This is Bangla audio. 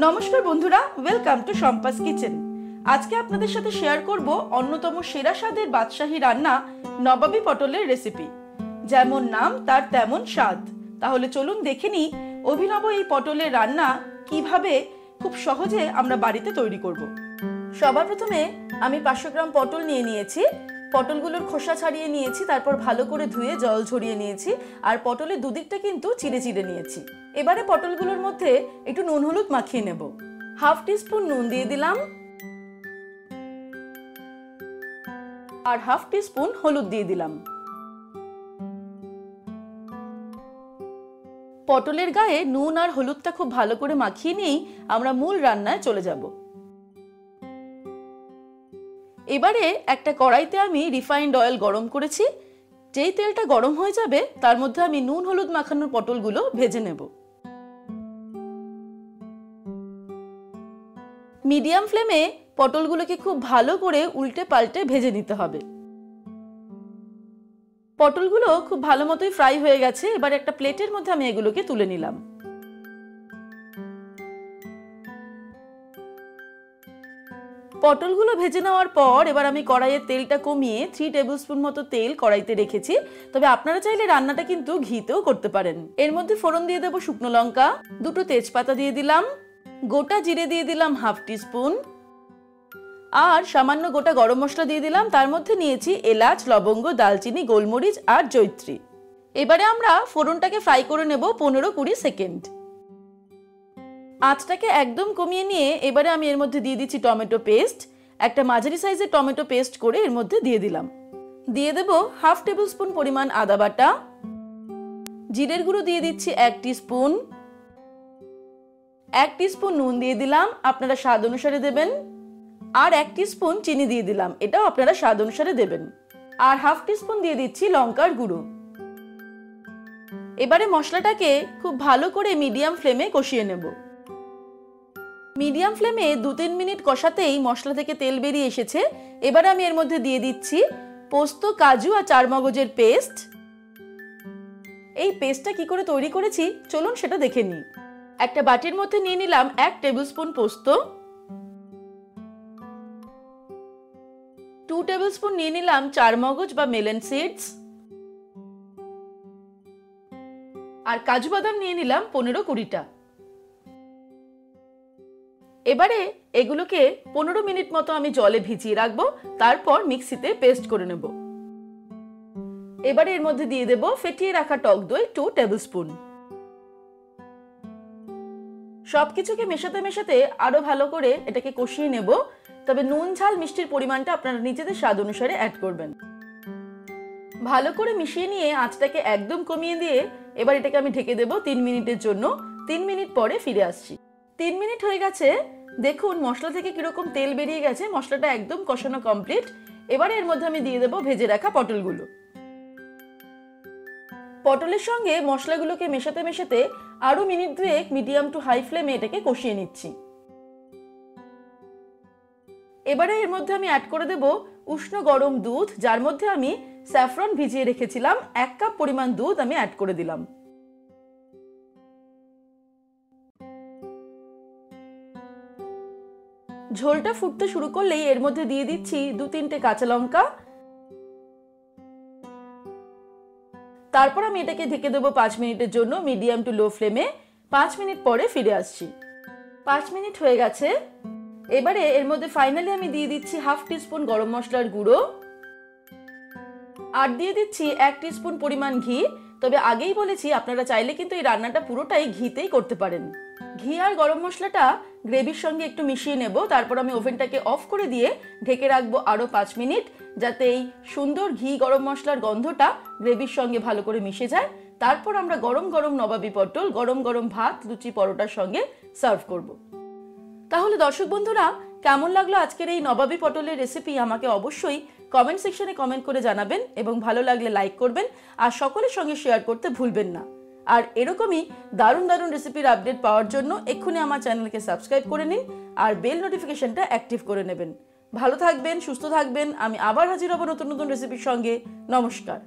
নমস্কার বন্ধুরা, ওয়েলকাম টু শম্পাস কিচেন। আজকে আপনাদের সাথে শেয়ার করব অন্যতম সেরা স্বাদের বাদশাহী রান্না নবাবী পটলের রেসিপি। যেমন নাম তার তেমন স্বাদ। তাহলে চলুন দেখে নিই অভিনব এই পটলের রান্না কিভাবে খুব সহজে আমরা বাড়িতে তৈরি করব। সবার প্রথমে আমি 500 গ্রাম পটল নিয়ে নিয়েছি। পটলগুলোর খোসা ছাড়িয়ে নিয়েছি, তারপর ভালো করে ধুয়ে জল ঝরিয়ে নিয়েছি, আর পটলের দুদিকটা কিন্তু চিড়ে চিড়ে নিয়েছি। এবারে পটলগুলোর মধ্যে একটু নুন হলুদ মাখিয়ে নেব। হাফ টিস্পুন নুন দিয়ে দিলাম আর হাফ টিস্পুন হলুদ দিয়ে দিলাম। পটলের গায়ে নুন আর হলুদটা খুব ভালো করে মাখিয়ে নিয়েই আমরা মূল রান্নায় চলে যাব। এবারে একটা কড়াইতে আমি রিফাইন্ড অয়েল গরম করেছি। যেই তেলটা গরম হয়ে যাবে তার মধ্যে আমি নুন হলুদ মাখানোর পটলগুলো ভেজে নেব। মিডিয়াম ফ্লেমে পটলগুলোকে খুব ভালো করে উল্টে পাল্টে ভেজে নিতে হবে। পটলগুলো খুব ভালো মতোই ফ্রাই হয়ে গেছে। এবার একটা প্লেটের মধ্যে আমি এগুলোকে তুলে নিলাম। পটলগুলো ভেজে নেওয়ার পর এবার আমি কড়াইয়ের তেলটা কমিয়ে 3 টেবিল স্পুন মতো তেল কড়াইতে রেখেছি। তবে আপনারা চাইলে রান্নাটা কিন্তু ঘিতেও করতে পারেন। এর মধ্যে ফোড়ন দিয়ে দেবো শুকনো লঙ্কা, 2টো তেজপাতা দিয়ে দিলাম, গোটা জিরে দিয়ে দিলাম হাফ টিস্পুন, আর সামান্য গোটা গরম মশলা দিয়ে দিলাম। তার মধ্যে নিয়েছি এলাচ, লবঙ্গ, দালচিনি, গোলমরিচ আর জয়িত্রী। এবারে আমরা ফোড়নটাকে ফ্রাই করে নেব 15-20 সেকেন্ড। আঁচটাকে একদম কমিয়ে নিয়ে এবারে আমি এর মধ্যে দিয়ে দিচ্ছি টমেটো পেস্ট। একটা মাঝারি সাইজের টমেটো পেস্ট করে এর মধ্যে দিয়ে দিলাম। দিয়ে দেব হাফ টেবিল স্পুন পরিমাণ আদা বাটা, জিরের গুঁড়ো দিয়ে দিচ্ছি 1 টিস্পুন, 1 টিস্পুন নুন দিয়ে দিলাম, আপনারা স্বাদ অনুসারে দেবেন, আর 1 টিস্পুন চিনি দিয়ে দিলাম, এটাও আপনারা স্বাদ অনুসারে দেবেন, আর হাফ টিস্পুন দিয়ে দিচ্ছি লঙ্কার গুঁড়ো। এবারে মশলাটাকে খুব ভালো করে মিডিয়াম ফ্লেমে কষিয়ে নেব। মিডিয়াম ফ্লেমে 2-3 মিনিট কষাতেই মশলা থেকে তেল বেরিয়ে এসেছে। এবার আমি এর মধ্যে দিয়ে দিচ্ছি পোস্ত, কাজু আর চারমগজের পেস্ট। এই পেস্টটা কি করে তৈরি করেছি চলুন সেটা দেখে নিই। একটা বাটির মধ্যে নিয়ে নিলাম 1 টেবিল স্পুন পোস্ত, 2 টেবিল স্পুন নিয়ে নিলাম চারমগজ বা মেলন সিডস, আর কাজু বাদাম নিয়ে নিলাম 15-20টা। এবারে এগুলোকে 15 মিনিট মতো আমি জলে ভিজিয়ে রাখবো, তারপর মিক্সিতে পেস্ট করে নেব। এবারে এর মধ্যে দিয়ে দেব ফেটিয়ে রাখা টক দই 2 টেবিল স্পুন। সবকিছুকে মেশাতে মেশাতে আরো ভালো করে এটাকে কষিয়ে নেব। তবে নুন ঝাল মিষ্টির পরিমাণটা আপনারা নিজেদের স্বাদ অনুসারে অ্যাড করবেন। ভালো করে মিশিয়ে নিয়ে আঁচটাকে একদম কমিয়ে দিয়ে এবার এটাকে আমি ঢেকে দেব 3 মিনিটের জন্য। 3 মিনিট পরে ফিরে আসছি। 3 মিনিট হয়ে গেছে, দেখুন মশলা থেকে কিরকম তেল বেরিয়ে গেছে। মশলাটা একদম কষানো কমপ্লিট। এবারে এর মধ্যে আমি দিয়ে দেবো ভেজে রাখা পটলগুলো। পটলের সঙ্গে মশলাগুলোকে মেশাতে মেশাতে আরো মিনিট 2 মিডিয়াম টু হাই ফ্লেমে এটাকে কষিয়ে নিচ্ছি। এবারে এর মধ্যে আমি অ্যাড করে দেব উষ্ণ গরম দুধ, যার মধ্যে আমি স্যাফরন ভিজিয়ে রেখেছিলাম। 1 কাপ পরিমাণ দুধ আমি অ্যাড করে দিলাম। ঝোলটা ফুটতে শুরু করলেই এর মধ্যে দিয়ে দিচ্ছি 2-3টে কাঁচা লঙ্কা। তারপর আমি এটাকে ঢেকে দেবো 5 মিনিটের জন্য মিডিয়াম টু লো ফ্লেমে। 5 মিনিট পরে ফিরে আসছি। 5 মিনিট হয়ে গেছে। এবারে এর মধ্যে ফাইনালি আমি দিয়ে দিচ্ছি হাফ টিস্পুন গরম মশলার গুঁড়ো, আর দিয়ে দিচ্ছি 1 টিস্পুন পরিমাণ ঘি। তবে আগেই বলেছি আপনারা চাইলে কিন্তু এই রান্নাটা পুরোটাই ঘিতেই করতে পারেন। ঘি আর গরম মশলাটা গ্রেভির সঙ্গে একটু মিশিয়ে নেব। তারপর আমি ওভেনটাকে অফ করে দিয়ে ঢেকে রাখবো আরো 5 মিনিট, যাতে এই সুন্দর ঘি গরম মশলার গন্ধটা গ্রেভির সঙ্গে ভালো করে মিশে যায়। তারপর আমরা গরম গরম নবাবী পটল গরম গরম ভাত, লুচি, পরোটার সঙ্গে সার্ভ করব। তাহলে দর্শক বন্ধুরা, কেমন লাগলো আজকের এই নবাবী পটলের রেসিপি আমাকে অবশ্যই কমেন্ট সেকশনে কমেন্ট করে জানাবেন, এবং ভালো লাগলে লাইক করবেন, আর সকলের সঙ্গে শেয়ার করতে ভুলবেন না। আর এরকমই দারুণ দারুণ রেসিপির আপডেট পাওয়ার জন্য এক্ষুনি আমার চ্যানেলকে সাবস্ক্রাইব করে নিন, আর বেল নোটিফিকেশনটা অ্যাক্টিভ করে নেবেন। ভালো থাকবেন, সুস্থ থাকবেন। আমি আবার হাজির হব নতুন নতুন রেসিপির সঙ্গে। নমস্কার।